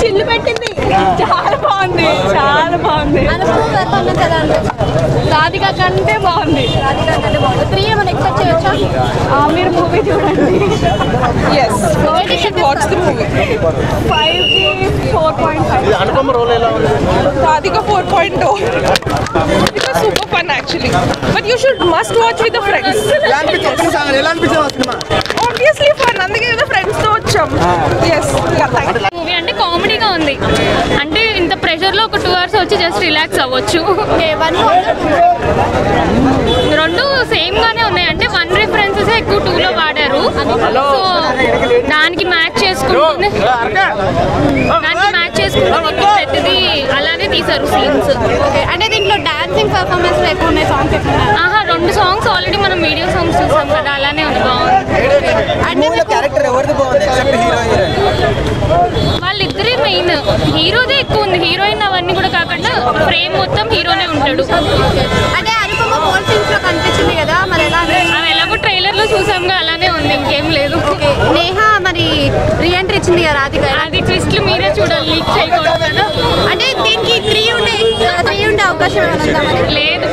చిల్లు పెట్టింది, చాలా బాగుంది, చాలా బాగుంది. రాధిక కంటే బాగుంది, రాధిక కంటే బాగుంది. 3 ఏమైనా ఎక్స్పెక్ట్ చేయొచ్చా? మీరు మూవీ చూడండి. Yes, watch the movie. 5కి 4.5. అనుపమ రోల్ ఎలా ఉంది? Radhika 4.2. It was super fun actually, but you should must watch with the friends. ఎలా అనిపించింది సినిమా? Obviously fun, అందుకే కదా ఫ్రెండ్స్ తో వచ్చాం. Yes, మూవీ అంటే కామెడీగా ఉంది, అంటే ఇంత ప్రెషర్ లో ఒక 2 hours వచ్చి జస్ట్ రిలాక్స్ అవ్వచ్చు. రెండు సేమ్ గానే ఉన్నాయి, అంటే 1 రిఫరెన్సెస్ ఎక్కువ 2లో వాడారు. సో దానికి మ్యాచ్ చేసుకుంటూనే ప్రతిదీ అలానే తీసారు సీన్స్. అంటే దీంట్లో డాన్సింగ్ పర్ఫార్మెన్స్ ఎక్కువ ఉన్నాయి, సాంగ్స్ ఎక్కువ ఉన్నాయి. 2 సాంగ్స్ ఆల్రెడీ మనం వీడియో సాంగ్స్ చూసాం కదా, అలానే ఉంది, బాగుంది. వాళ్ళిద్దరే మెయిన్, హీరోదే ఎక్కువ ఉంది, హీరోయిన్ అవన్నీ కూడా కాకుండా ఫ్రేమ్ మొత్తం హీరోనే ఉంటాడు. అంటే అనుపమ పోల్ సీన్స్ లో కనిపించింది కదా, మరి ఎలా? అవి ఎలాగో ట్రైలర్ లో చూసాంగా, అలానే ఉంది, ఇంకేం లేదు. నేహ మరి రీఎంట్రీ ఇచ్చింది కదా రాధిక, అది ట్విస్ట్లు మీరే చూడాలి, లీక్ చేయకూడదు కదా. అంటే దీనికి 3 ఉండే అవకాశం ఏమైనా ఉందా మరి? లేదు,